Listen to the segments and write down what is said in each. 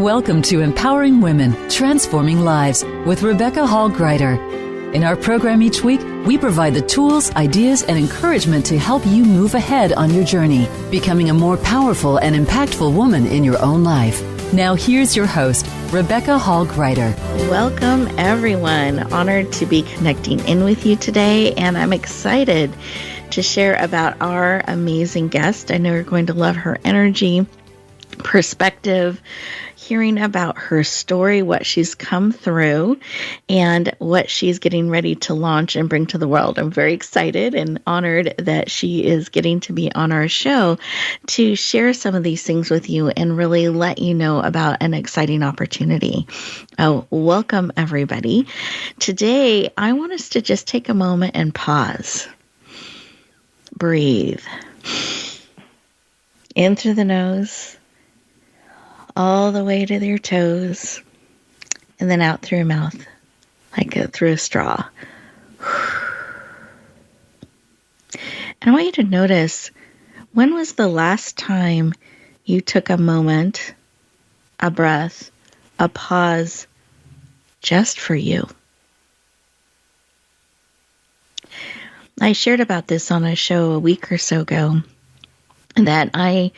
Welcome to Empowering Women, Transforming Lives with Rebecca Hall-Gruyter. In our program each week, we provide the tools, ideas, and encouragement to help you move ahead on your journey, becoming a more powerful and impactful woman in your own life. Now here's your host, Rebecca Hall-Gruyter. Welcome, everyone. Honored to be connecting in with you today, and I'm excited to share about our amazing guest. I know you're going to love her energy, perspective, hearing about her story, what she's come through, and what she's getting ready to launch and bring to the world. I'm very excited and honored that she is getting to be on our show to share some of these things with you and really let you know about an exciting opportunity. Oh, welcome, everybody. Today, I want us to just take a moment and pause. Breathe. In through the nose, all the way to your toes, and then out through your mouth, like through a straw. And I want you to notice, when was the last time you took a moment, a breath, a pause, just for you? I shared about this on a show a week or so ago, that I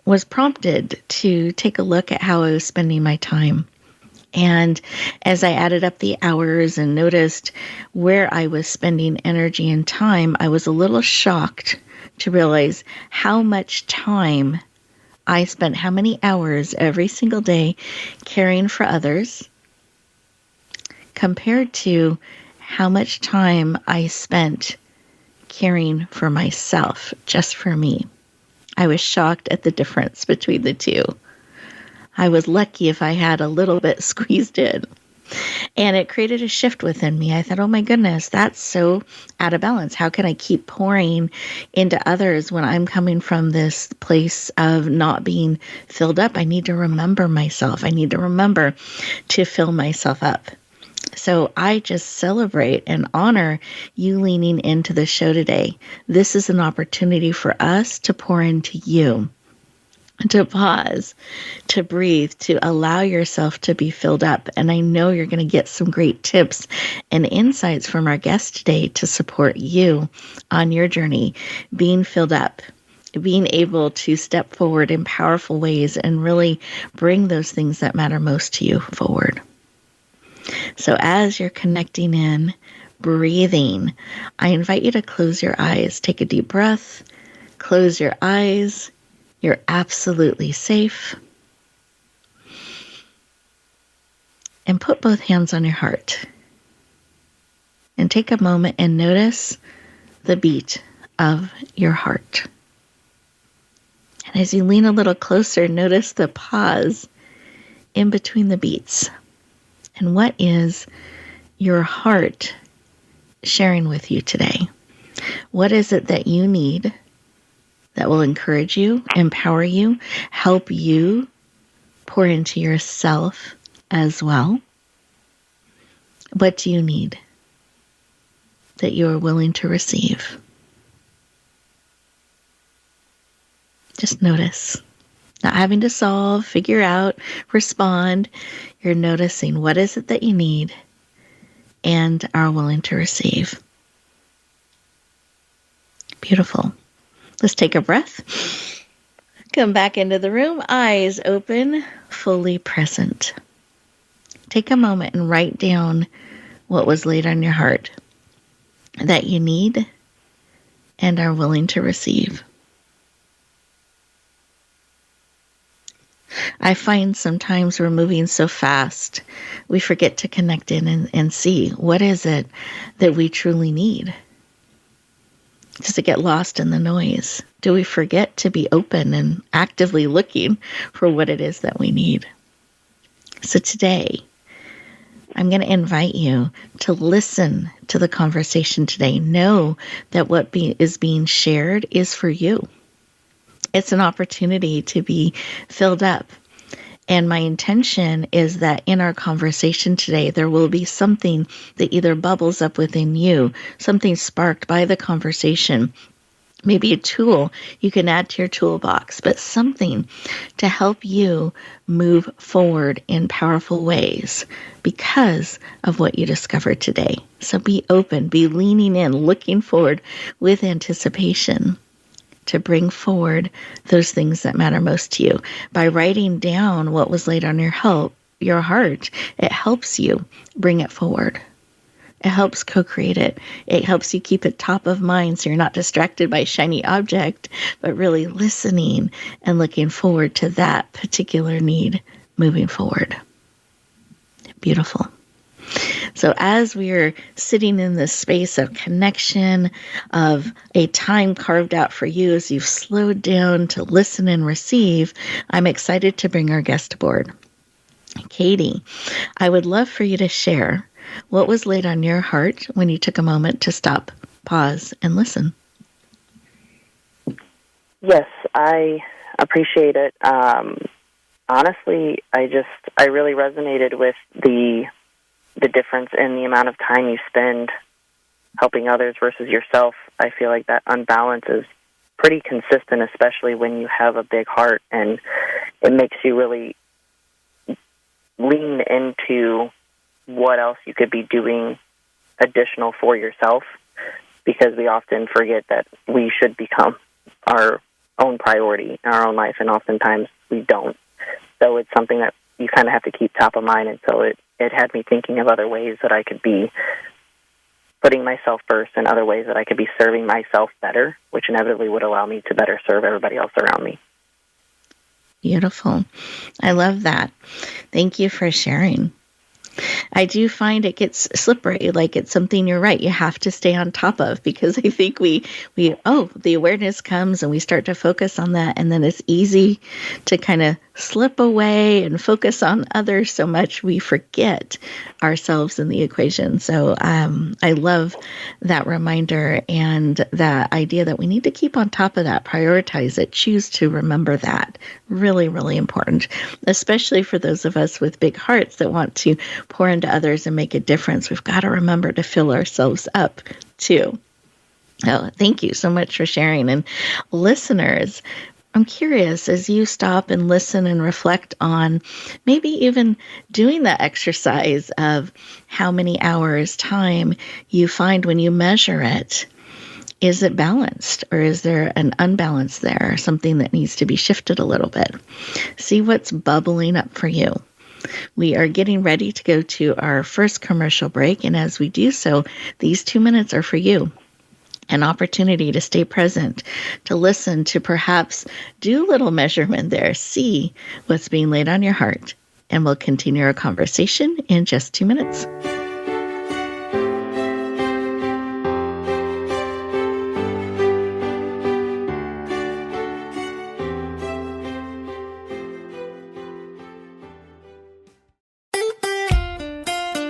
was prompted to take a look at how I was spending my time. And as I added up the hours and noticed where I was spending energy and time, I was a little shocked to realize how much time I spent, how many hours every single day caring for others, compared to how much time I spent caring for myself, just for me. I was shocked at the difference between the two. I was lucky if I had a little bit squeezed in. And it created a shift within me. I thought, oh my goodness, that's so out of balance. How can I keep pouring into others when I'm coming from this place of not being filled up? I need to remember myself. I need to remember to fill myself up. So I just celebrate and honor you leaning into the show today. This is an opportunity for us to pour into you, to pause, to breathe, to allow yourself to be filled up. And I know you're going to get some great tips and insights from our guest today to support you on your journey, being filled up, being able to step forward in powerful ways and really bring those things that matter most to you forward. So as you're connecting in, breathing, I invite you to close your eyes. Take a deep breath. Close your eyes. You're absolutely safe. And put both hands on your heart. And take a moment and notice the beat of your heart. And as you lean a little closer, notice the pause in between the beats. And what is your heart sharing with you today? What is it that you need that will encourage you, empower you, help you pour into yourself as well? What do you need that you are willing to receive? Just notice. Not having to solve, figure out, respond. You're noticing what is it that you need and are willing to receive. Beautiful. Let's take a breath. Come back into the room, eyes open, fully present. Take a moment and write down what was laid on your heart that you need and are willing to receive. I find sometimes we're moving so fast, we forget to connect in and see what is it that we truly need. Does it get lost in the noise? Do we forget to be open and actively looking for what it is that we need? So today, I'm going to invite you to listen to the conversation today. Know that what is being shared is for you. It's an opportunity to be filled up. And my intention is that in our conversation today, there will be something that either bubbles up within you, something sparked by the conversation, maybe a tool you can add to your toolbox, but something to help you move forward in powerful ways because of what you discovered today. So be open, be leaning in, looking forward with anticipation to bring forward those things that matter most to you. By writing down what was laid on your heart, it helps you bring it forward. It helps co-create it. It helps you keep it top of mind so you're not distracted by a shiny object, but really listening and looking forward to that particular need moving forward. Beautiful. So as we are sitting in this space of connection, of a time carved out for you as you've slowed down to listen and receive, I'm excited to bring our guest aboard. Katie, I would love for you to share what was laid on your heart when you took a moment to stop, pause, and listen. Yes, I appreciate it. Honestly, I really resonated with the difference in the amount of time you spend helping others versus yourself. I feel like that unbalance is pretty consistent, especially when you have a big heart, and it makes you really lean into what else you could be doing additional for yourself, because we often forget that we should become our own priority in our own life, and oftentimes we don't. So it's something that you kind of have to keep top of mind, and so it had me thinking of other ways that I could be putting myself first and other ways that I could be serving myself better, which inevitably would allow me to better serve everybody else around me. Beautiful. I love that. Thank you for sharing. I do find it gets slippery, like it's something you're right, you have to stay on top of, because I think the awareness comes and we start to focus on that, and then it's easy to kind of slip away and focus on others so much we forget ourselves in the equation. So I love that reminder and that idea that we need to keep on top of that, prioritize it, choose to remember that. Really, really important, especially for those of us with big hearts that want to pour into others and make a difference. We've got to remember to fill ourselves up too. Oh, thank you so much for sharing. And listeners, I'm curious, as you stop and listen and reflect on maybe even doing the exercise of how many hours time you find when you measure it, is it balanced, or is there an unbalance there, something that needs to be shifted a little bit? See what's bubbling up for you. We are getting ready to go to our first commercial break, and as we do so, these 2 minutes are for you. An opportunity to stay present, to listen, to perhaps do a little measurement there, see what's being laid on your heart, and we'll continue our conversation in just 2 minutes.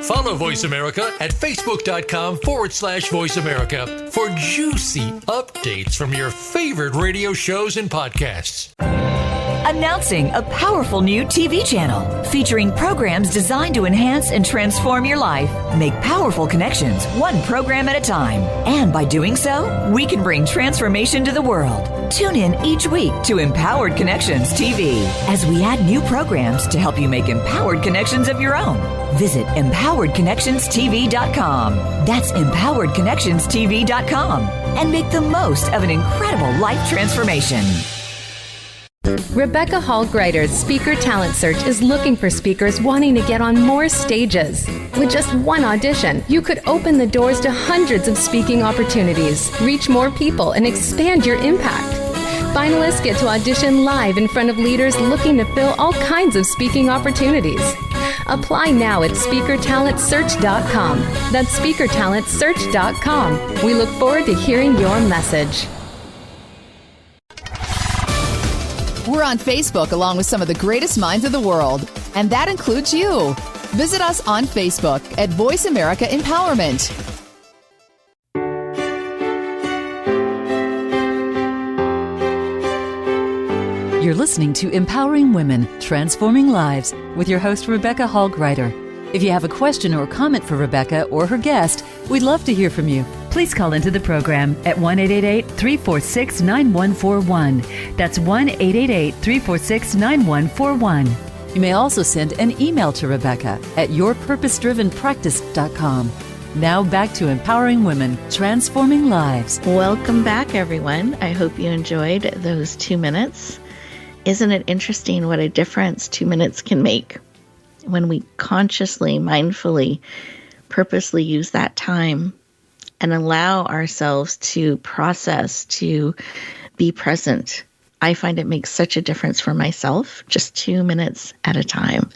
Follow Voice America at Facebook.com/Voice America for juicy updates from your favorite radio shows and podcasts. Announcing a powerful new TV channel featuring programs designed to enhance and transform your life. Make powerful connections, one program at a time. And by doing so, we can bring transformation to the world. Tune in each week to Empowered Connections TV as we add new programs to help you make empowered connections of your own. Visit empoweredconnectionstv.com. That's empoweredconnectionstv.com. And make the most of an incredible life transformation. Rebecca Hall Gruyter's Speaker Talent Search is looking for speakers wanting to get on more stages. With just one audition, you could open the doors to hundreds of speaking opportunities, reach more people, and expand your impact. Finalists get to audition live in front of leaders looking to fill all kinds of speaking opportunities. Apply now at SpeakerTalentSearch.com. That's SpeakerTalentSearch.com. We look forward to hearing your message. We're on Facebook along with some of the greatest minds of the world, and that includes you. Visit us on Facebook at Voice America Empowerment. You're listening to Empowering Women, Transforming Lives with your host, Rebecca Hall Gruyter. If you have a question or comment for Rebecca or her guest, we'd love to hear from you. please call into the program at 1-888-346-9141. That's 1-888-346-9141. You may also send an email to Rebecca at yourpurposedrivenpractice.com. Now back to empowering women, transforming lives. Welcome back, everyone. I hope you enjoyed those 2 minutes. Isn't it interesting what a difference 2 minutes can make when we consciously, mindfully, purposely use that time and allow ourselves to process, to be present? I find it makes such a difference for myself, just 2 minutes at a time.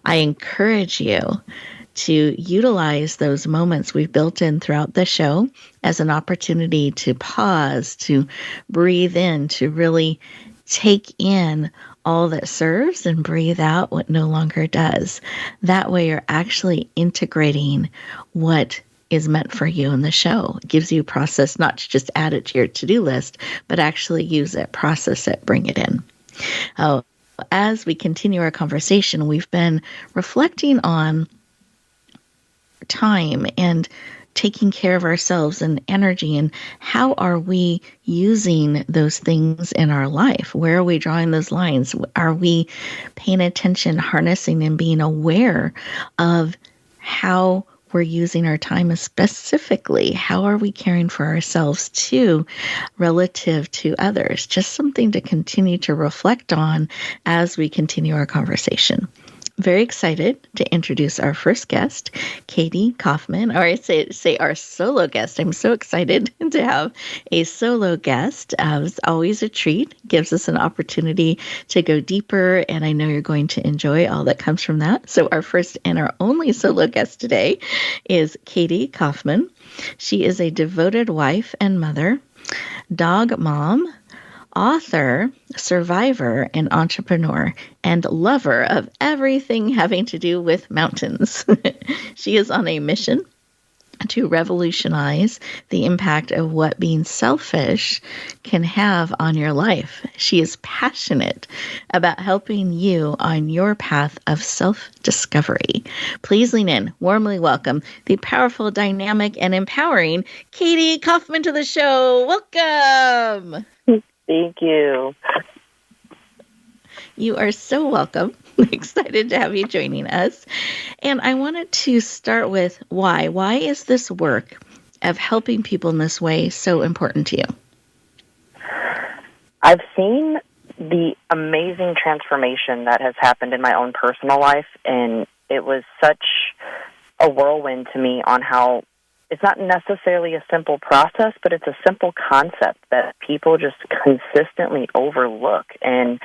I encourage you to utilize those moments we've built in throughout the show as an opportunity to pause, to breathe in, to really take in all that serves and breathe out what no longer does. That way you're actually integrating what is meant for you in the show. It gives you a process not to just add it to your to-do list, but actually use it, process it, bring it in. As we continue our conversation, we've been reflecting on time and taking care of ourselves and energy, and how are we using those things in our life? Where are we drawing those lines? Are we paying attention, harnessing, and being aware of how we're using our time? Specifically, how are we caring for ourselves too, relative to others? Just something to continue to reflect on as we continue our conversation. Very excited to introduce our first guest, Katie Coffman, or I say our solo guest. I'm so excited to have a solo guest. It's always a treat. Gives us an opportunity to go deeper, and I know you're going to enjoy all that comes from that. So our first and our only solo guest today is Katie Coffman. She is a devoted wife and mother, dog mom, author, survivor, and entrepreneur, and lover of everything having to do with mountains. She is on a mission to revolutionize the impact of what being selfish can have on your life. She is passionate about helping you on your path of self-discovery. Please lean in, warmly welcome the powerful, dynamic, and empowering Katie Coffman to the show. Welcome! Thank you. You are so welcome. Excited to have you joining us. And I wanted to start with why. Why is this work of helping people in this way so important to you? I've seen the amazing transformation that has happened in my own personal life, and it was such a whirlwind to me on how it's not necessarily a simple process, but it's a simple concept that people just consistently overlook. And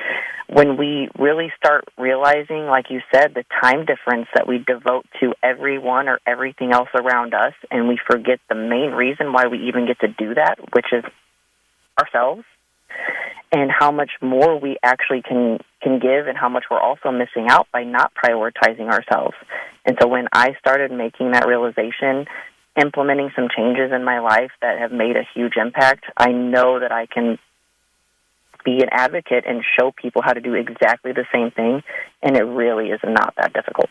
when we really start realizing, like you said, the time difference that we devote to everyone or everything else around us, and we forget the main reason why we even get to do that, which is ourselves, and how much more we actually can give, and how much we're also missing out by not prioritizing ourselves. And so when I started making that realization, implementing some changes in my life that have made a huge impact, I know that I can be an advocate and show people how to do exactly the same thing, and it really is not that difficult.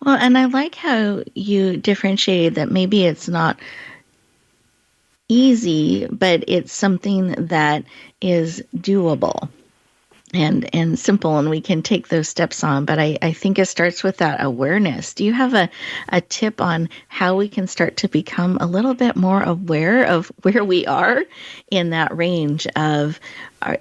Well, and I like how you differentiated that maybe it's not easy, but it's something that is doable and simple, and we can take those steps on. But I think it starts with that awareness. Do you have a tip on how we can start to become a little bit more aware of where we are in that range of,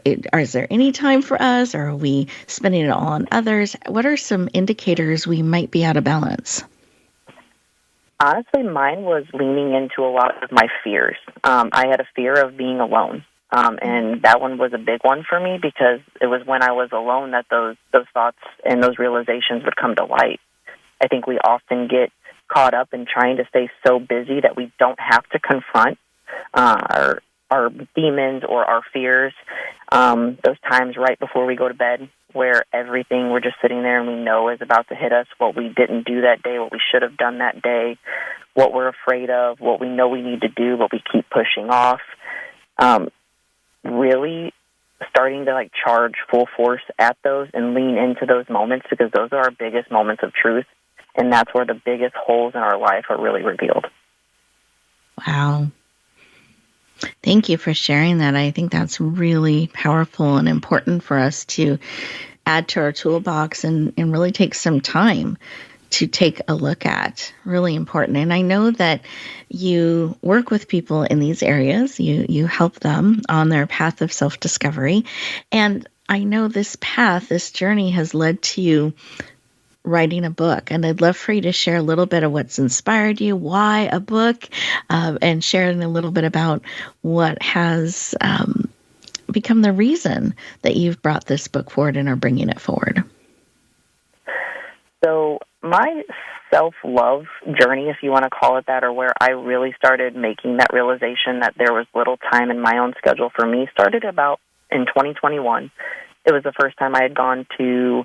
is there any time for us, or are we spending it all on others? What are some indicators we might be out of balance? Honestly, mine was leaning into a lot of my fears. I had a fear of being alone. And that one was a big one for me, because it was when I was alone that those thoughts and those realizations would come to light. I think we often get caught up in trying to stay so busy that we don't have to confront our demons or our fears. Those times right before we go to bed, where everything we're just sitting there and we know is about to hit us, what we didn't do that day, what we should have done that day, what we're afraid of, what we know we need to do, but we keep pushing off. Really starting to charge full force at those and lean into those moments, because those are our biggest moments of truth, and that's where the biggest holes in our life are really revealed. Wow. Thank you for sharing that. I think that's really powerful and important for us to add to our toolbox and really take some time to take a look at. Really important. And I know that you work with people in these areas. You help them on their path of self-discovery. And I know this path, this journey has led to you writing a book. And I'd love for you to share a little bit of what's inspired you, why a book, and sharing a little bit about what has become the reason that you've brought this book forward and are bringing it forward. So my self-love journey, if you want to call it that, or where I really started making that realization that there was little time in my own schedule for me, started about in 2021. It was the first time I had gone to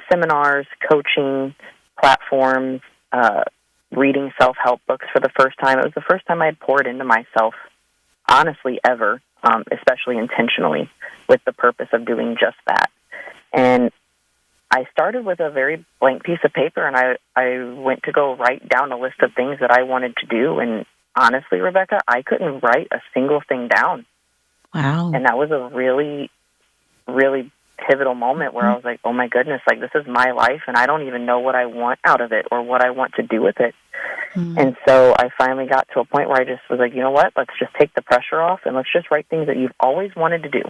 seminars, coaching platforms, reading self-help books for the first time. It was the first time I had poured into myself, honestly, ever, especially intentionally, with the purpose of doing just that. And I started with a very blank piece of paper, and I went to go write down a list of things that I wanted to do. And honestly, Rebecca, I couldn't write a single thing down. Wow. And that was a really, really pivotal moment where I was like, oh my goodness, like this is my life, and I don't even know what I want out of it or what I want to do with it. And so I finally got to a point where I just was like, you know what, let's just take the pressure off and let's just write things that you've always wanted to do.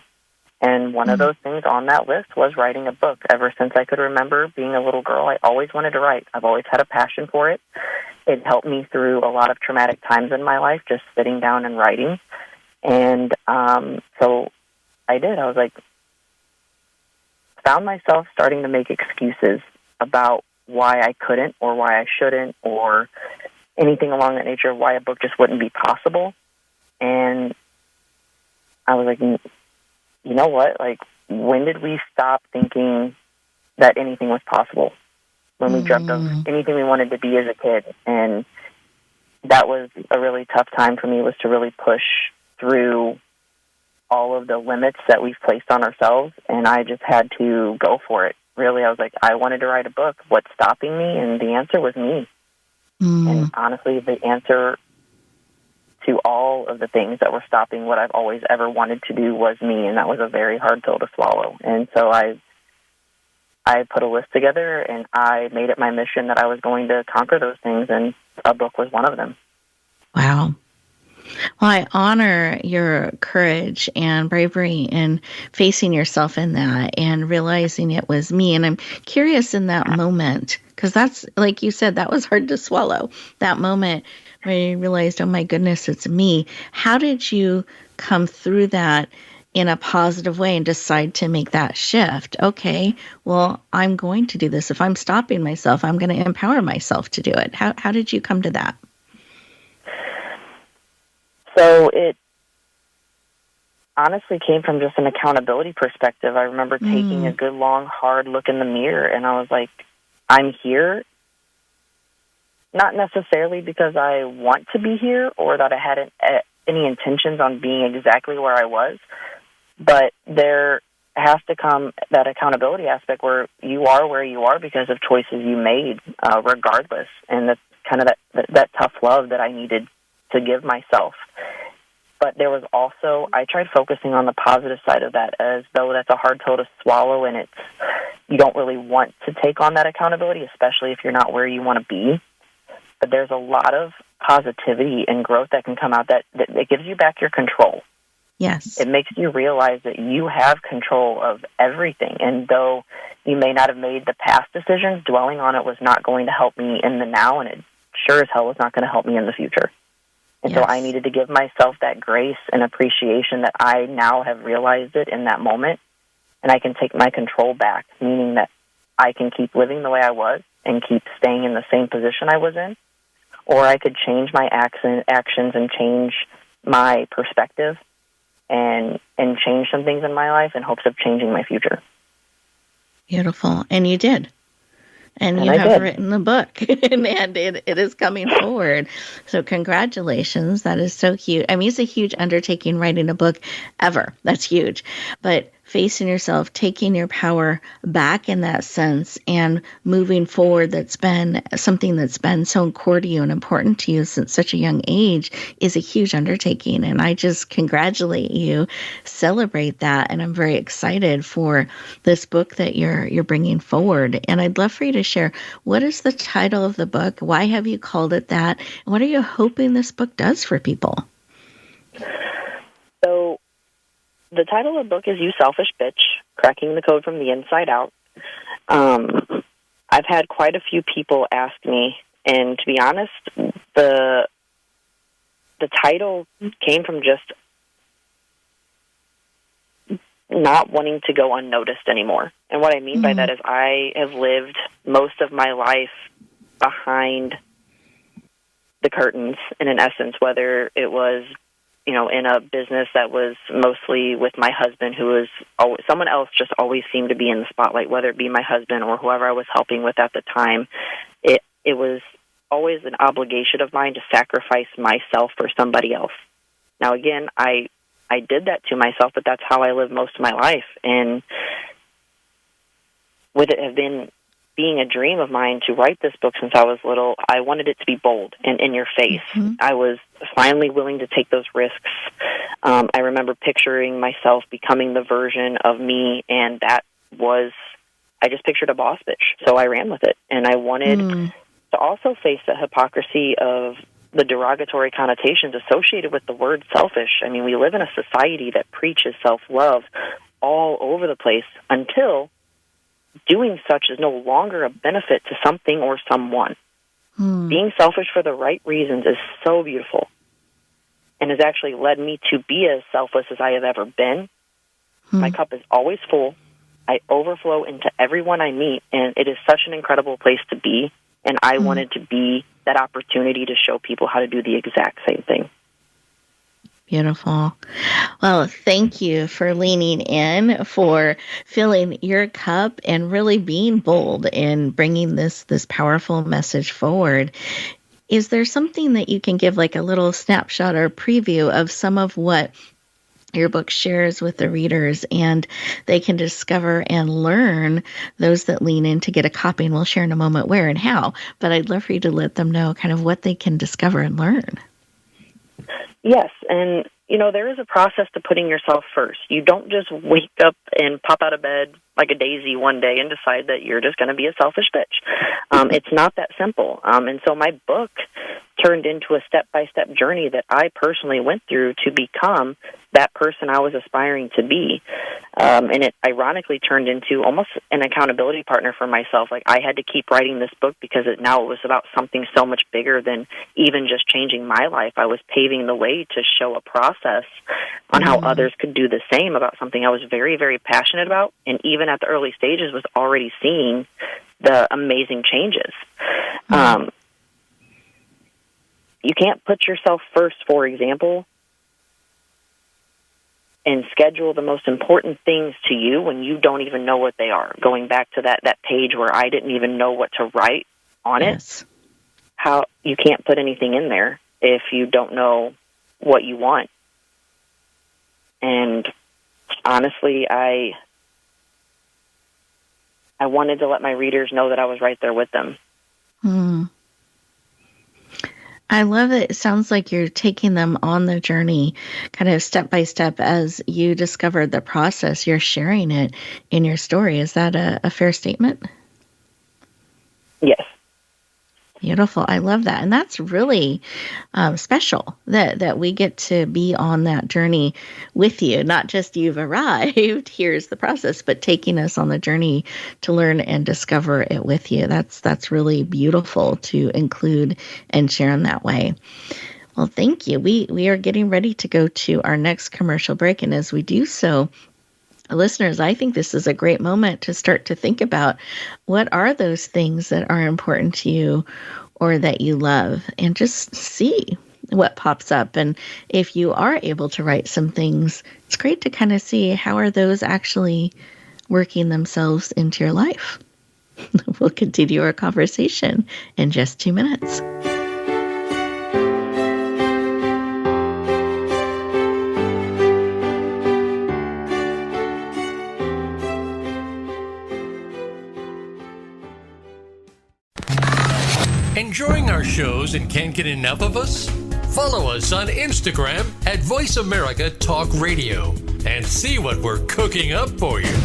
And one of those things on that list was writing a book. Ever since I could remember being a little girl, I always wanted to write. I've always had a passion for it. It helped me through a lot of traumatic times in my life, just sitting down and writing. And so I did. I was like, found myself starting to make excuses about why I couldn't or why I shouldn't or anything along that nature, why a book just wouldn't be possible. And I was like, you know what? Like, when did we stop thinking that anything was possible? When we dreamt of anything we wanted to be as a kid. And that was a really tough time for me, was to really push through all of the limits that we've placed on ourselves, and I just had to go for it. Really, I was like, I wanted to write a book. What's stopping me? And the answer was me. And honestly, the answer to all of the things that were stopping what I've always ever wanted to do was me, and that was a very hard pill to swallow. And so I put a list together, and I made it my mission that I was going to conquer those things, and a book was one of them. Wow. Well, I honor your courage and bravery in facing yourself in that and realizing it was me. And I'm curious in that moment, because that's, like you said, that was hard to swallow. That moment where you realized, oh my goodness, it's me. How did you come through that in a positive way and decide to make that shift? Okay, well, I'm going to do this. If I'm stopping myself, I'm going to empower myself to do it. How did you come to that? So it honestly came from just an accountability perspective. I remember taking a good, long, hard look in the mirror, and I was like, I'm here, not necessarily because I want to be here or that I had any intentions on being exactly where I was, but there has to come that accountability aspect where you are where you are because of choices you made, regardless, and that's kind of that tough love that I needed to give myself. But there was also, I tried focusing on the positive side of that, as though that's a hard pill to swallow, and you don't really want to take on that accountability, especially if you're not where you want to be. But there's a lot of positivity and growth that can come out that gives you back your control. Yes. It makes you realize that you have control of everything. And though you may not have made the past decisions, dwelling on it was not going to help me in the now, and it sure as hell was not going to help me in the future. And so I needed to give myself that grace and appreciation that I now have realized it in that moment, and I can take my control back, meaning that I can keep living the way I was and keep staying in the same position I was in, or I could change my actions and change my perspective and change some things in my life in hopes of changing my future. Beautiful. And you did. And you have written the book, and it is coming forward. So congratulations. That is so huge. I mean, it's a huge undertaking writing a book ever. That's huge. But facing yourself, taking your power back in that sense, and moving forward, that's been something that's been so core to you and important to you since such a young age, is a huge undertaking. And I just congratulate you, celebrate that, and I'm very excited for this book that you're bringing forward. And I'd love for you to share, what is the title of the book? Why have you called it that? And what are you hoping this book does for people? So the title of the book is You Selfish Bitch, Cracking the Code from the Inside Out. I've had quite a few people ask me, and to be honest, the title came from just not wanting to go unnoticed anymore. And what I mean by that is I have lived most of my life behind the curtains, in an essence, whether it was, in a business that was mostly with my husband, who was always, someone else just always seemed to be in the spotlight, whether it be my husband or whoever I was helping with at the time. It was always an obligation of mine to sacrifice myself for somebody else. Now, again, I did that to myself, but that's how I lived most of my life. And with it have been being a dream of mine to write this book since I was little, I wanted it to be bold and in your face. I was finally willing to take those risks. I remember picturing myself becoming the version of me, and that was, I just pictured a boss bitch. So I ran with it. And I wanted to also face the hypocrisy of the derogatory connotations associated with the word selfish. I mean, we live in a society that preaches self-love all over the place until doing such is no longer a benefit to something or someone. Being selfish for the right reasons is so beautiful and has actually led me to be as selfless as I have ever been. My cup is always full. I overflow into everyone I meet, and it is such an incredible place to be. And I wanted to be that opportunity to show people how to do the exact same thing. Beautiful. Well, thank you for leaning in, for filling your cup, and really being bold in bringing this powerful message forward. Is there something that you can give, like a little snapshot or preview of some of what your book shares with the readers, and they can discover and learn, those that lean in to get a copy? And we'll share in a moment where and how, but I'd love for you to let them know kind of what they can discover and learn. Yes, and, there is a process to putting yourself first. You don't just wake up and pop out of bed like a daisy one day and decide that you're just going to be a selfish bitch. It's not that simple. And so my book turned into a step-by-step journey that I personally went through to become that person I was aspiring to be. And it ironically turned into almost an accountability partner for myself. Like, I had to keep writing this book because it was about something so much bigger than even just changing my life. I was paving the way to show a process on how others could do the same about something I was very, very passionate about, and even at the early stages was already seeing the amazing changes. You can't put yourself first, for example, and schedule the most important things to you when you don't even know what they are. Going back to that page where I didn't even know what to write on it, how you can't put anything in there if you don't know what you want. And honestly, I wanted to let my readers know that I was right there with them. I love it. It sounds like you're taking them on the journey, kind of step by step, as you discovered the process. You're sharing it in your story. Is that a fair statement? Yes. Beautiful. I love that. And that's really special that we get to be on that journey with you. Not just you've arrived, here's the process, but taking us on the journey to learn and discover it with you. That's really beautiful to include and share in that way. Well, thank you. We are getting ready to go to our next commercial break. And as we do so, listeners, I think this is a great moment to start to think about, what are those things that are important to you or that you love, and just see what pops up. And if you are able to write some things, it's great to kind of see, how are those actually working themselves into your life? We'll continue our conversation in just 2 minutes. enjoying our shows and can't get enough of us? Follow us on Instagram at Voice America Talk Radio and see what we're cooking up for you.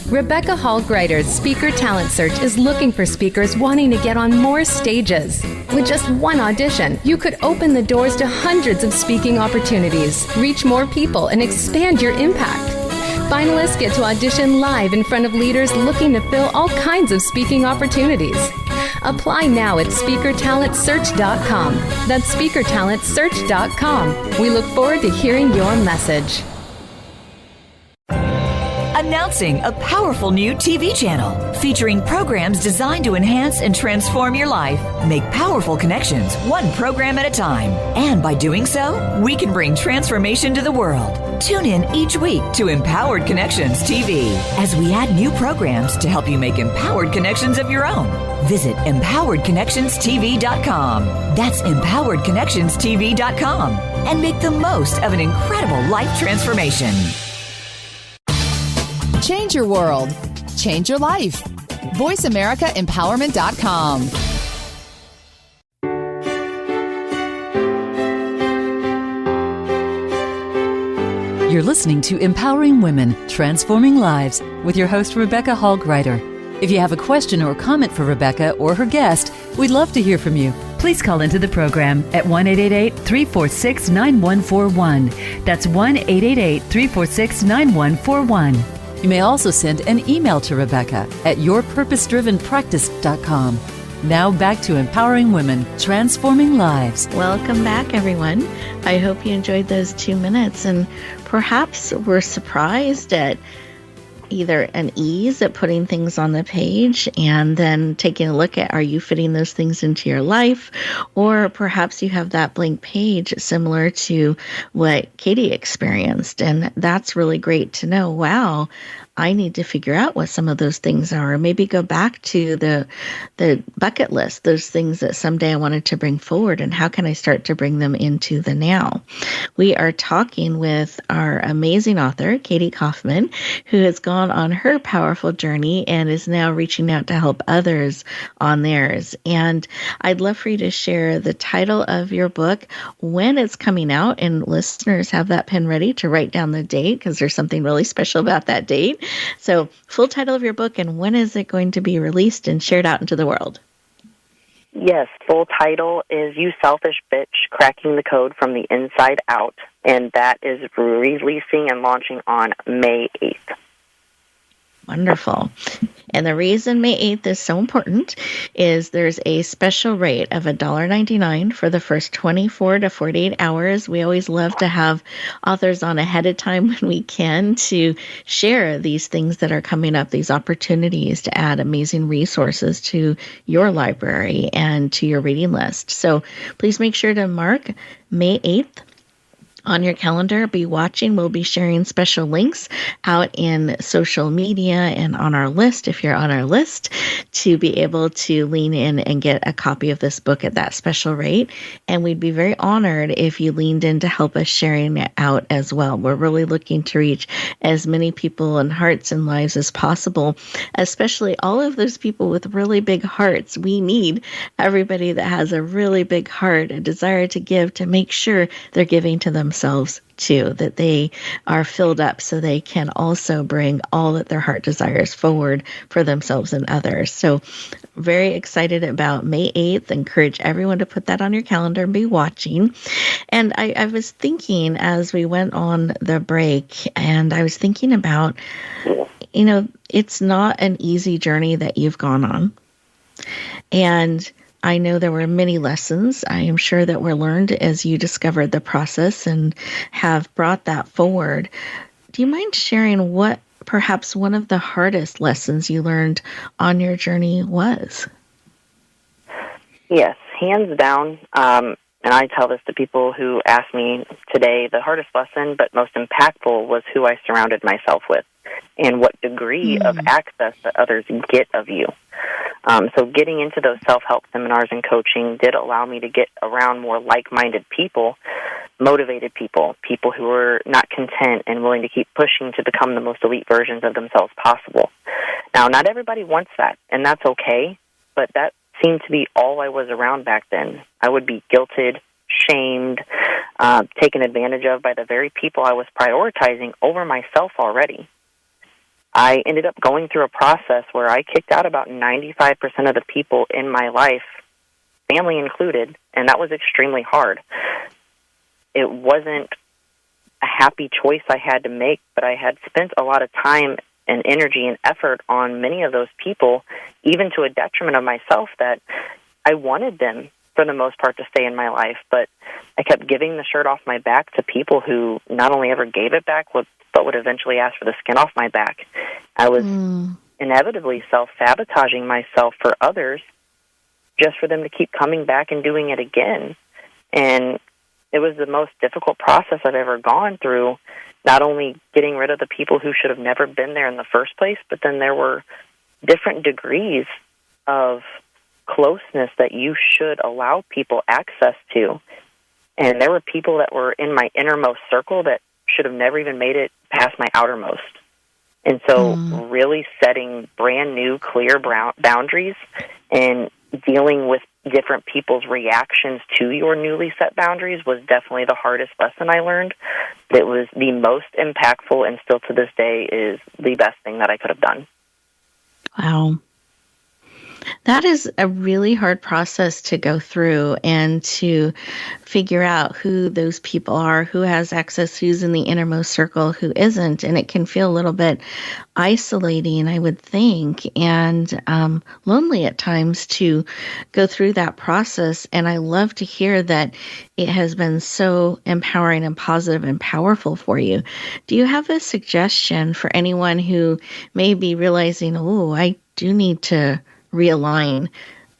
Rebecca Hall Gruyter's Speaker Talent Search is looking for speakers wanting to get on more stages. With just one audition, you could open the doors to hundreds of speaking opportunities, reach more people, and expand your impact. Finalists get to audition live in front of leaders looking to fill all kinds of speaking opportunities. Apply now at speakertalentsearch.com. That's speakertalentsearch.com. We look forward to hearing your message. Announcing a powerful new TV channel featuring programs designed to enhance and transform your life. Make powerful connections, one program at a time. And by doing so, we can bring transformation to the world. Tune in each week to Empowered Connections TV as we add new programs to help you make empowered connections of your own. Visit empoweredconnectionstv.com. That's empoweredconnectionstv.com. And make the most of an incredible life transformation. Change your world. Change your life. VoiceAmericaEmpowerment.com. You're listening to Empowering Women, Transforming Lives with your host, Rebecca Hall Gruyter. If you have a question or comment for Rebecca or her guest, we'd love to hear from you. Please call into the program at 1-888-346-9141. That's 1-888-346-9141. You may also send an email to Rebecca at yourpurposedrivenpractice.com. Now back to Empowering Women, Transforming Lives. Welcome back, everyone. I hope you enjoyed those 2 minutes and perhaps were surprised at either an ease at putting things on the page and then taking a look at, are you fitting those things into your life? Or perhaps you have that blank page similar to what Katie experienced. And that's really great to know. Wow, I need to figure out what some of those things are. Or maybe go back to the bucket list, those things that someday I wanted to bring forward, and how can I start to bring them into the now? We are talking with our amazing author, Katie Coffman, who has gone on her powerful journey and is now reaching out to help others on theirs. And I'd love for you to share the title of your book, when it's coming out, and listeners have that pen ready to write down the date because there's something really special about that date. So, full title of your book and when is it going to be released and shared out into the world? Yes, full title is You Selfish Bitch, Cracking the Code from the Inside Out, and that is releasing and launching on May 8th. Wonderful. And the reason May 8th is so important is there's a special rate of $1.99 for the first 24 to 48 hours. We always love to have authors on ahead of time when we can to share these things that are coming up, these opportunities to add amazing resources to your library and to your reading list. So please make sure to mark May 8th on your calendar. Be watching. We'll be sharing special links out in social media and on our list, if you're on our list, to be able to lean in and get a copy of this book at that special rate. And we'd be very honored if you leaned in to help us sharing it out as well. We're really looking to reach as many people and hearts and lives as possible, especially all of those people with really big hearts. We need everybody that has a really big heart, a desire to give, to make sure they're giving to themselves too, that they are filled up so they can also bring all that their heart desires forward for themselves and others. So very excited about May 8th. Encourage everyone to put that on your calendar and be watching. And I was thinking as we went on the break, and I was thinking about, it's not an easy journey that you've gone on. And I know there were many lessons I am sure that were learned as you discovered the process and have brought that forward. Do you mind sharing what perhaps one of the hardest lessons you learned on your journey was? Yes, hands down. And I tell this to people who ask me today, the hardest lesson but most impactful was who I surrounded myself with and what degree of access that others get of you. So getting into those self-help seminars and coaching did allow me to get around more like-minded people, motivated people, people who are not content and willing to keep pushing to become the most elite versions of themselves possible. Now, not everybody wants that, and that's okay, but that seemed to be all I was around back then. I would be guilted, shamed, taken advantage of by the very people I was prioritizing over myself already. I ended up going through a process where I kicked out about 95% of the people in my life, family included, and that was extremely hard. It wasn't a happy choice I had to make, but I had spent a lot of time and energy and effort on many of those people, even to a detriment of myself, that I wanted them, for the most part, to stay in my life, but I kept giving the shirt off my back to people who not only ever gave it back, but would eventually ask for the skin off my back. I was inevitably self-sabotaging myself for others just for them to keep coming back and doing it again. And it was the most difficult process I've ever gone through, not only getting rid of the people who should have never been there in the first place, but then there were different degrees of closeness that you should allow people access to. And there were people that were in my innermost circle that should have never even made it past my outermost. And so really setting brand new, clear boundaries and dealing with different people's reactions to your newly set boundaries was definitely the hardest lesson I learned. It was the most impactful, and still to this day is the best thing that I could have done. Wow. That is a really hard process to go through and to figure out who those people are, who has access, who's in the innermost circle, who isn't. And it can feel a little bit isolating, I would think, and lonely at times to go through that process. And I love to hear that it has been so empowering and positive and powerful for you. Do you have a suggestion for anyone who may be realizing, oh, I do need to realign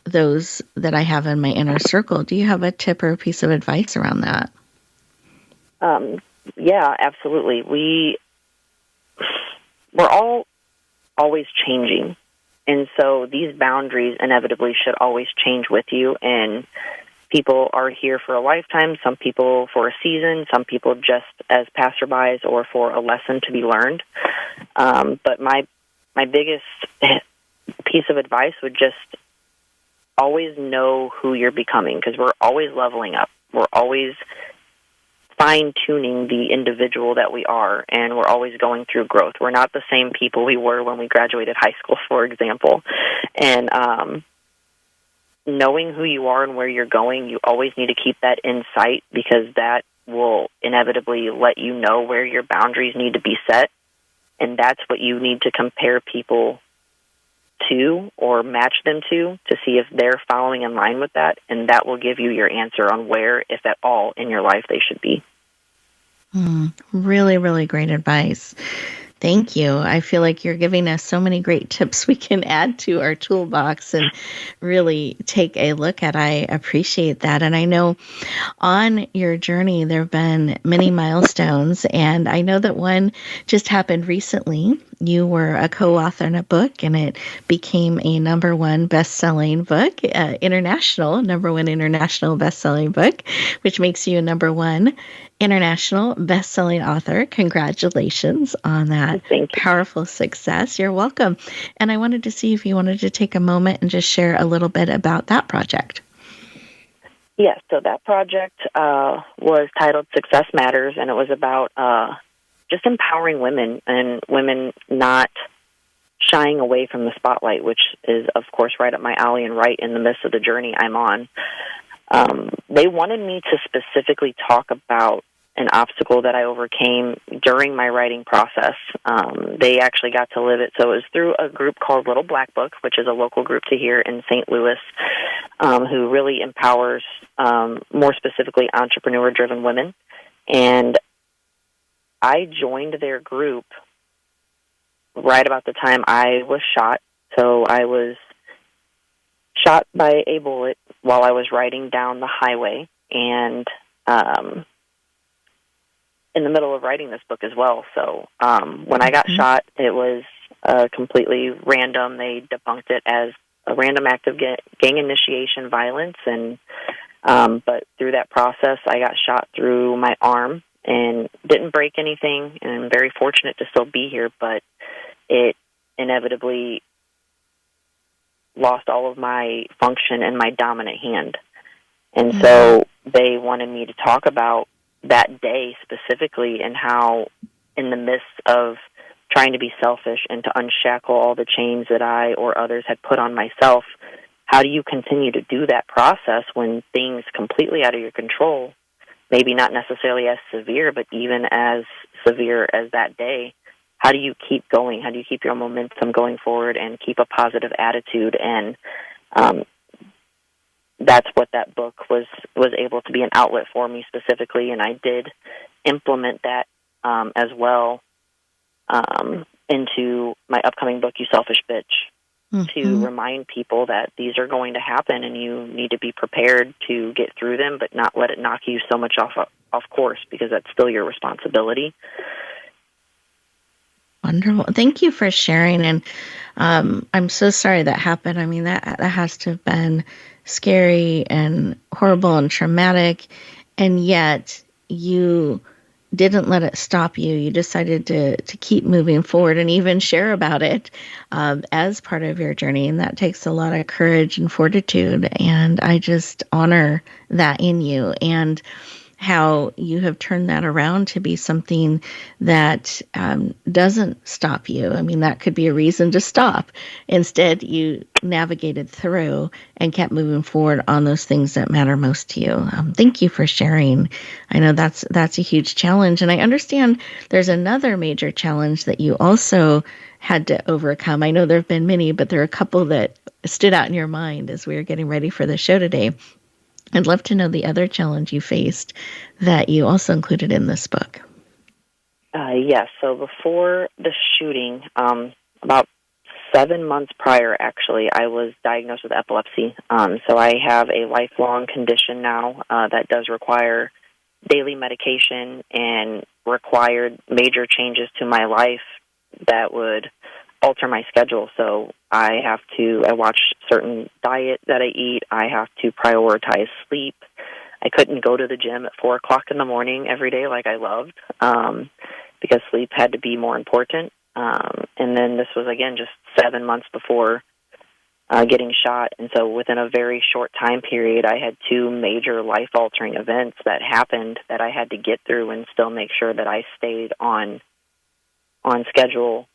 those that I have in my inner circle? Do you have a tip or a piece of advice around that? Yeah, absolutely. We're all always changing. And so these boundaries inevitably should always change with you. And people are here for a lifetime, some people for a season, some people just as passerbys or for a lesson to be learned. But my biggest piece of advice would just always know who you're becoming, because we're always leveling up. We're always fine-tuning the individual that we are, and we're always going through growth. We're not the same people we were when we graduated high school, for example. And knowing who you are and where you're going, you always need to keep that in sight, because that will inevitably let you know where your boundaries need to be set, and that's what you need to compare people to or match them to see if they're following in line with that, and that will give you your answer on where, if at all, in your life they should be. Really, really great advice. Thank you. I feel like you're giving us so many great tips we can add to our toolbox and really take a look at. I appreciate that. And I know on your journey, there have been many milestones, and I know that one just happened recently. You were a co-author in a book, and it became a number one best-selling book, number one international best-selling book, which makes you a number one international best-selling author. Congratulations on that powerful success. You're welcome. And I wanted to see if you wanted to take a moment and just share a little bit about that project. Yes, so that project was titled Success Matters, and it was about just empowering women, and women not shying away from the spotlight, which is, of course, right up my alley and right in the midst of the journey I'm on. They wanted me to specifically talk about an obstacle that I overcame during my writing process. They actually got to live it. So it was through a group called Little Black Book, which is a local group to here in St. Louis, who really empowers, more specifically, entrepreneur-driven women. And I joined their group right about the time I was shot. So I was shot by a bullet while I was riding down the highway, and in the middle of writing this book as well. So when I got shot, it was completely random. They debunked it as a random act of gang initiation violence, and but through that process, I got shot through my arm and didn't break anything, and I'm very fortunate to still be here, but it inevitably lost all of my function in my dominant hand. And so they wanted me to talk about that day specifically and how in the midst of trying to be selfish and to unshackle all the chains that I or others had put on myself, how do you continue to do that process when things completely out of your control, maybe not necessarily as severe, but even as severe as that day, how do you keep going? How do you keep your momentum going forward and keep a positive attitude? And that's what that book was able to be an outlet for me specifically, and I did implement that as well into my upcoming book, You Selfish Bitch, to remind people that these are going to happen and you need to be prepared to get through them, but not let it knock you so much off course, because that's still your responsibility. Wonderful. Thank you for sharing. And I'm so sorry that happened. I mean, that has to have been scary and horrible and traumatic. And yet you didn't let it stop you. You decided to keep moving forward and even share about it as part of your journey. And that takes a lot of courage and fortitude. And I just honor that in you, and how you have turned that around to be something that doesn't stop you. I mean, that could be a reason to stop. Instead, you navigated through and kept moving forward on those things that matter most to you. Thank you for sharing. I know that's a huge challenge. And I understand there's another major challenge that you also had to overcome. I know there have been many, but there are a couple that stood out in your mind as we were getting ready for the show today. I'd love to know the other challenge you faced that you also included in this book. Yes. So before the shooting, about 7 months prior, actually, I was diagnosed with epilepsy. So I have a lifelong condition now that does require daily medication and required major changes to my life that would alter my schedule. So I watch certain diet that I eat. I have to prioritize sleep. I couldn't go to the gym at 4 o'clock in the morning every day like I loved, because sleep had to be more important. And then this was, again, just 7 months before getting shot. And so within a very short time period, I had 2 major life-altering events that happened that I had to get through and still make sure that I stayed on schedule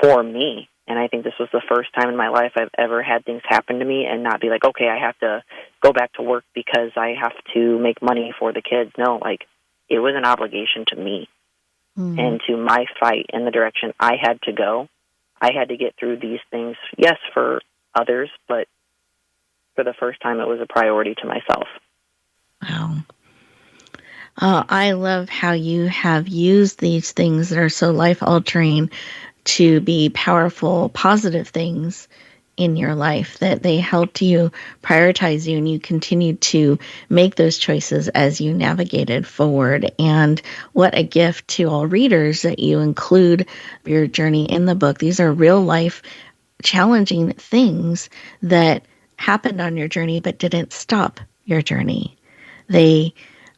for me. And I think this was the first time in my life I've ever had things happen to me and not be like, okay, I have to go back to work because I have to make money for the kids. No, like, it was an obligation to me and to my fight in the direction I had to go. I had to get through these things, yes, for others, but for the first time it was a priority to myself. Wow. I love how you have used these things that are so life-altering to be powerful, positive things in your life, that they helped you prioritize you and you continued to make those choices as you navigated forward. And what a gift to all readers that you include your journey in the book. These are real life challenging things that happened on your journey but didn't stop your journey. They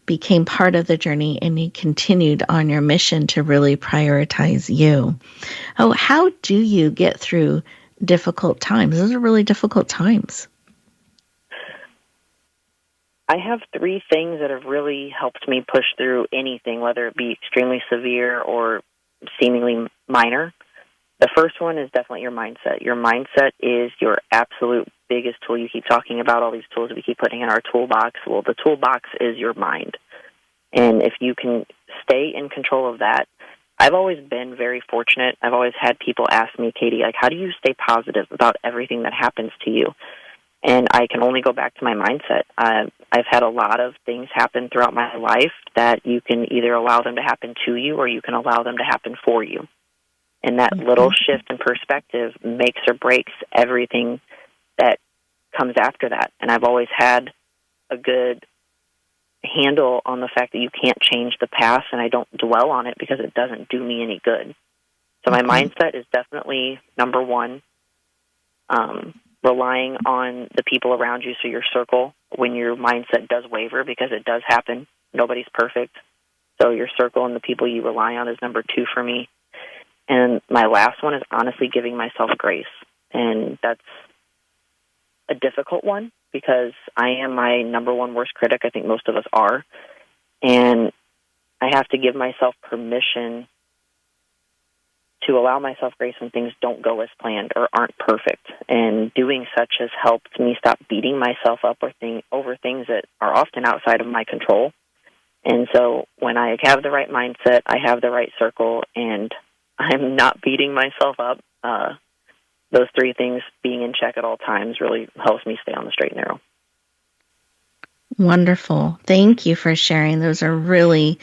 became part of the journey and you continued on your mission to really prioritize you. Oh, how do you get through difficult times? Those are really difficult times. I have 3 things that have really helped me push through anything, whether it be extremely severe or seemingly minor. The first one is definitely your mindset. Your mindset is your absolute biggest tool. You keep talking about all these tools that we keep putting in our toolbox. Well, the toolbox is your mind. And if you can stay in control of that, I've always been very fortunate. I've always had people ask me, Katie, like, how do you stay positive about everything that happens to you? And I can only go back to my mindset. I've had a lot of things happen throughout my life that you can either allow them to happen to you or you can allow them to happen for you. And that little shift in perspective makes or breaks everything that comes after that. And I've always had a good handle on the fact that you can't change the past, and I don't dwell on it because it doesn't do me any good. So my mindset is definitely number one. Relying on the people around you, so your circle, when your mindset does waver, because it does happen. Nobody's perfect. So your circle and the people you rely on is number 2 for me. And my last one is honestly giving myself grace. And that's a difficult one because I am my number one worst critic. I think most of us are. And I have to give myself permission to allow myself grace when things don't go as planned or aren't perfect. And doing such has helped me stop beating myself up over things that are often outside of my control. And so when I have the right mindset, I have the right circle, and I'm not beating myself up, those three things being in check at all times really helps me stay on the straight and narrow. Wonderful. Thank you for sharing. Those are really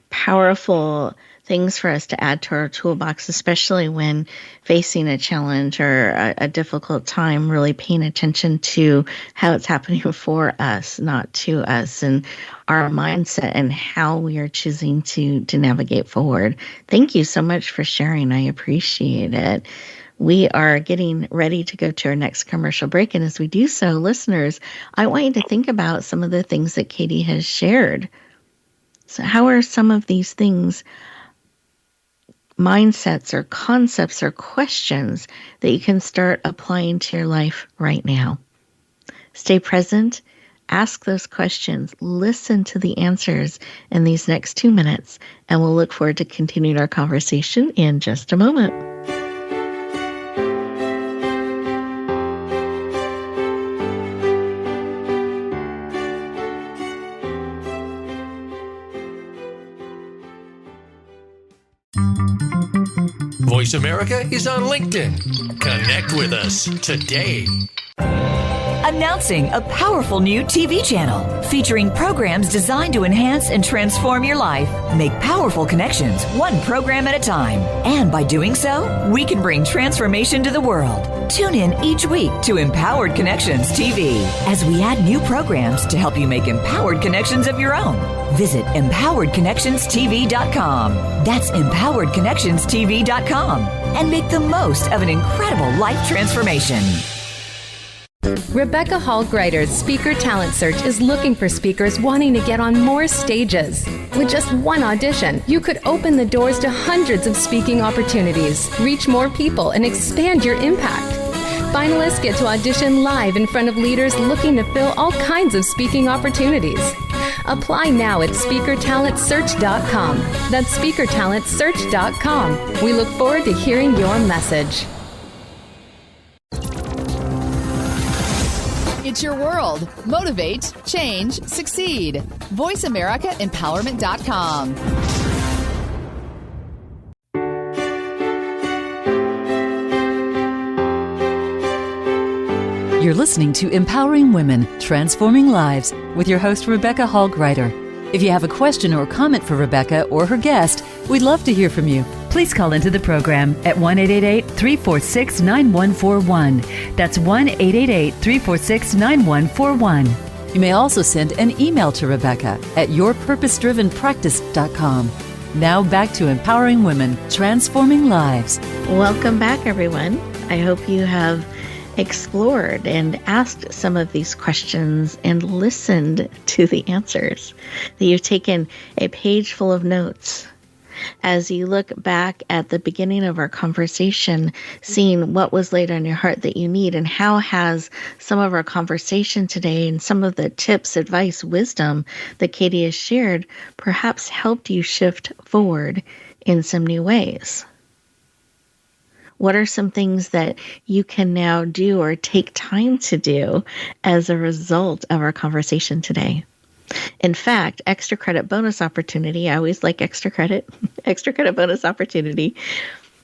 powerful things for us to add to our toolbox, especially when facing a challenge or a difficult time, really paying attention to how it's happening for us, not to us, and our mindset and how we are choosing to navigate forward. Thank you so much for sharing. I appreciate it. We are getting ready to go to our next commercial break. And as we do so, listeners, I want you to think about some of the things that Katie has shared. So how are some of these things, mindsets or concepts or questions that you can start applying to your life right now? Stay present, ask those questions, listen to the answers in these next 2 minutes, and we'll look forward to continuing our conversation in just a moment. Voice America is on LinkedIn. Connect with us today. Announcing a powerful new TV channel featuring programs designed to enhance and transform your life. Make powerful connections, one program at a time. And by doing so, we can bring transformation to the world. Tune in each week to Empowered Connections TV as we add new programs to help you make empowered connections of your own. Visit empoweredconnectionstv.com. That's empoweredconnectionstv.com. And make the most of an incredible life transformation. Rebecca Hall Gruyter's Speaker Talent Search is looking for speakers wanting to get on more stages. With just one audition, you could open the doors to hundreds of speaking opportunities, reach more people, and expand your impact. Finalists get to audition live in front of leaders looking to fill all kinds of speaking opportunities. Apply now at speakertalentsearch.com. That's speakertalentsearch.com. We look forward to hearing your message. It's your world. Motivate, change, succeed. VoiceAmericaEmpowerment.com. You're listening to Empowering Women, Transforming Lives with your host, Rebecca Hall Gruyter. If you have a question or comment for Rebecca or her guest, we'd love to hear from you. Please call into the program at 1-888-346-9141. That's 1-888-346-9141. You may also send an email to Rebecca at yourpurposedrivenpractice.com. Now back to Empowering Women, Transforming Lives. Welcome back, everyone. I hope you have explored and asked some of these questions and listened to the answers, that you've taken a page full of notes as you look back at the beginning of our conversation, seeing what was laid on your heart that you need, and how has some of our conversation today and some of the tips, advice, wisdom that Katie has shared perhaps helped you shift forward in some new ways. What are some things that you can now do or take time to do as a result of our conversation today? In fact, extra credit bonus opportunity. I always like extra credit bonus opportunity.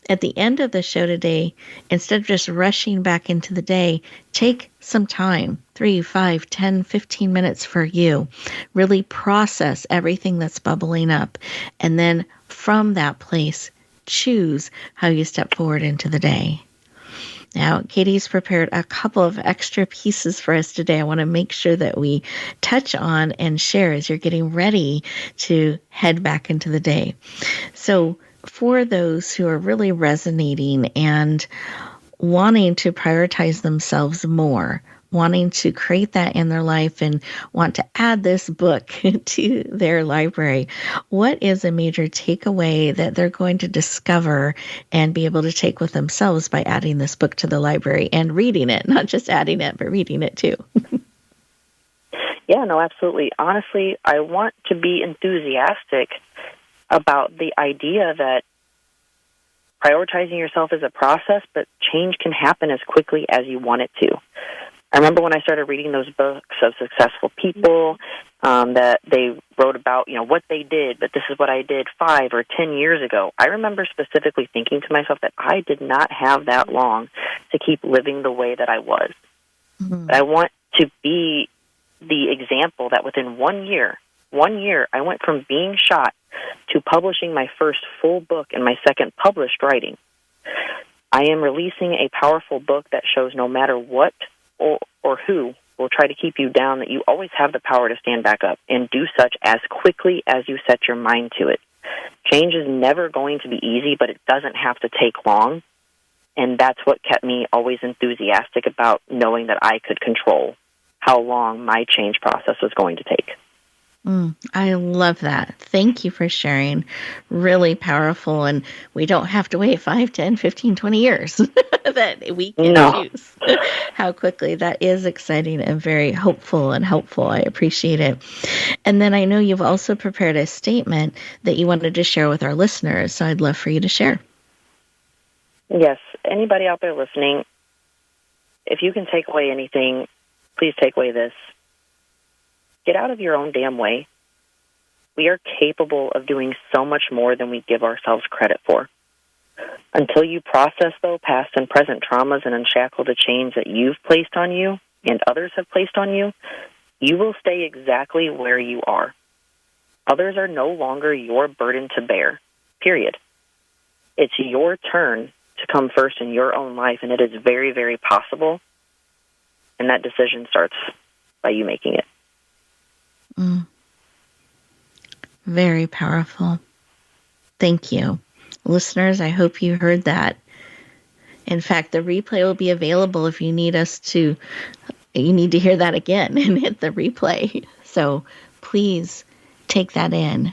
At the end of the show today, instead of just rushing back into the day, take some time, 3, 5, 10, 15 minutes for you. Really process everything that's bubbling up. And then from that place, choose how you step forward into the day. Now, Katie's prepared a couple of extra pieces for us today. I want to make sure that we touch on and share as you're getting ready to head back into the day. So for those who are really resonating and wanting to prioritize themselves more, wanting to create that in their life and want to add this book to their library, what is a major takeaway that they're going to discover and be able to take with themselves by adding this book to the library and reading it, not just adding it, but reading it too? Yeah, no, absolutely. Honestly, I want to be enthusiastic about the idea that prioritizing yourself is a process, but change can happen as quickly as you want it to. I remember when I started reading those books of successful people that they wrote about, what they did, but this is what I did 5 or 10 years ago. I remember specifically thinking to myself that I did not have that long to keep living the way that I was. But I want to be the example that within 1 year, I went from being shot to publishing my first full book and my second published writing. I am releasing a powerful book that shows no matter what or who will try to keep you down, that you always have the power to stand back up and do such as quickly as you set your mind to it. Change is never going to be easy, but it doesn't have to take long. And that's what kept me always enthusiastic about knowing that I could control how long my change process was going to take. I love that. Thank you for sharing. Really powerful. And we don't have to wait 5, 10, 15, 20 years that we can choose how quickly. That is exciting and very hopeful and helpful. I appreciate it. And then I know you've also prepared a statement that you wanted to share with our listeners. So I'd love for you to share. Yes. Anybody out there listening, if you can take away anything, please take away this. Get out of your own damn way. We are capable of doing so much more than we give ourselves credit for. Until you process, though, past and present traumas and unshackle the chains that you've placed on you and others have placed on you, you will stay exactly where you are. Others are no longer your burden to bear, period. It's your turn to come first in your own life, and it is very, very possible. And that decision starts by you making it. Very powerful. Thank you. Listeners, I hope you heard that. In fact, the replay will be available if you need to hear that again and hit the replay. So please take that in,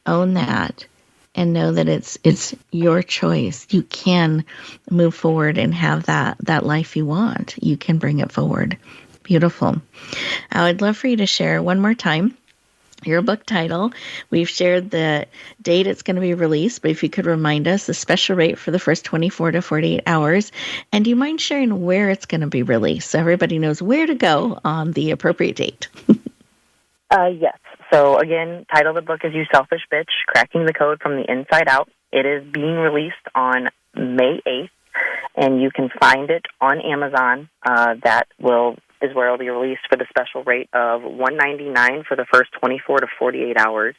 own that, and know that it's your choice. You can move forward and have that life you want. You can bring it forward. Beautiful. I would love for you to share one more time your book title. We've shared the date it's going to be released, but if you could remind us the special rate for the first 24 to 48 hours. And do you mind sharing where it's going to be released so everybody knows where to go on the appropriate date? Yes. So again, title of the book is You Selfish Bitch, Cracking the Code from the Inside Out. It is being released on May 8th, and you can find it on Amazon. Is where it'll be released for the special rate of $199 for the first 24 to 48 hours.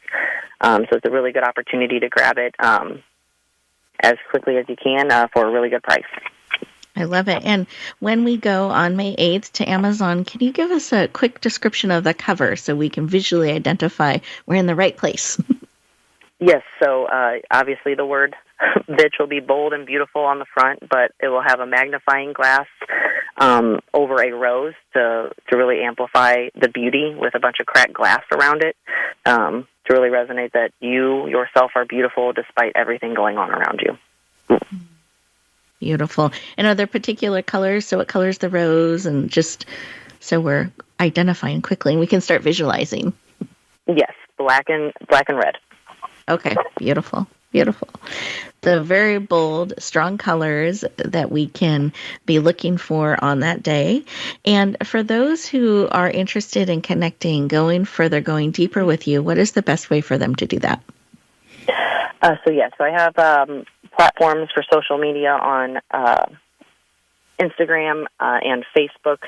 So it's a really good opportunity to grab it as quickly as you can for a really good price. I love it. And when we go on May 8th to Amazon, can you give us a quick description of the cover so we can visually identify we're in the right place? Yes. So obviously the word bitch will be bold and beautiful on the front, but it will have a magnifying glass over a rose to really amplify the beauty with a bunch of cracked glass around it to really resonate that you yourself are beautiful despite everything going on around you. Beautiful. And are there particular colors? So what color's the rose? And just so we're identifying quickly and we can start visualizing. Yes, black and red. Okay, beautiful. Beautiful. The very bold, strong colors that we can be looking for on that day. And for those who are interested in connecting, going further, going deeper with you, what is the best way for them to do that? So I have platforms for social media on Instagram and Facebook.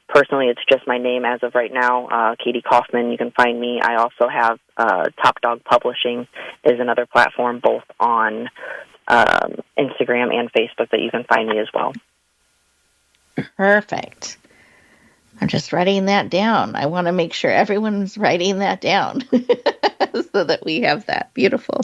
Personally, it's just my name as of right now, Katie Coffman. You can find me. I also have Top Dog Publishing is another platform, both on Instagram and Facebook, that you can find me as well. Perfect. I'm just writing that down. I want to make sure everyone's writing that down so that we have that. Beautiful.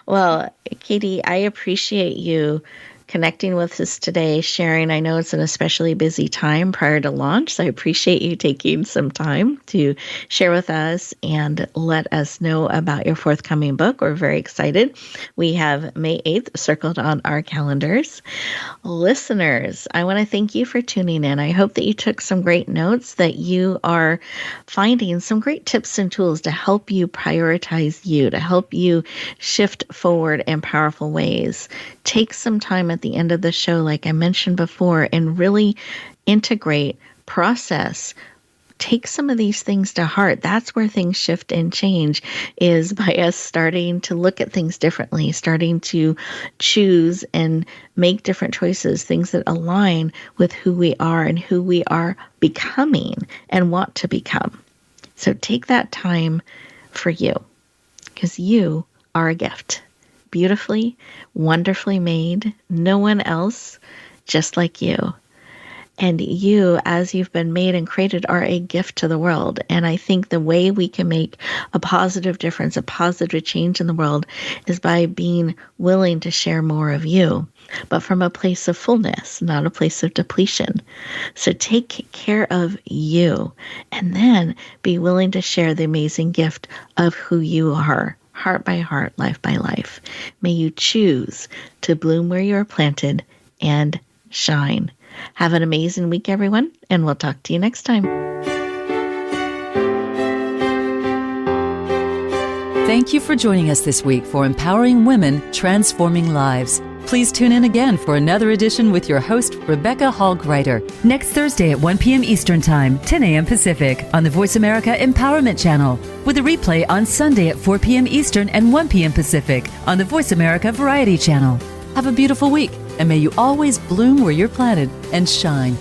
Well, Katie, I appreciate you connecting with us today, sharing. I know it's an especially busy time prior to launch, so I appreciate you taking some time to share with us and let us know about your forthcoming book. We're very excited. We have May 8th circled on our calendars. Listeners, I want to thank you for tuning in. I hope that you took some great notes, that you are finding some great tips and tools to help you prioritize you, to help you shift forward in powerful ways. Take some time at the end of the show, like I mentioned before, and really integrate, process, take some of these things to heart. That's where things shift and change, is by us starting to look at things differently, starting to choose and make different choices, things that align with who we are and who we are becoming and want to become. So take that time for you, because you are a gift. Beautifully, wonderfully made. No one else just like you. And you, as you've been made and created, are a gift to the world. And I think the way we can make a positive difference, a positive change in the world, is by being willing to share more of you, but from a place of fullness, not a place of depletion. So take care of you, and then be willing to share the amazing gift of who you are. Heart by heart, life by life. May you choose to bloom where you are planted and shine. Have an amazing week, everyone, and we'll talk to you next time. Thank you for joining us this week for Empowering Women, Transforming Lives. Please tune in again for another edition with your host, Rebecca Hall-Gruyter, Next Thursday at 1 p.m. Eastern Time, 10 a.m. Pacific, on the Voice America Empowerment Channel, with a replay on Sunday at 4 p.m. Eastern and 1 p.m. Pacific on the Voice America Variety Channel. Have a beautiful week, and may you always bloom where you're planted and shine.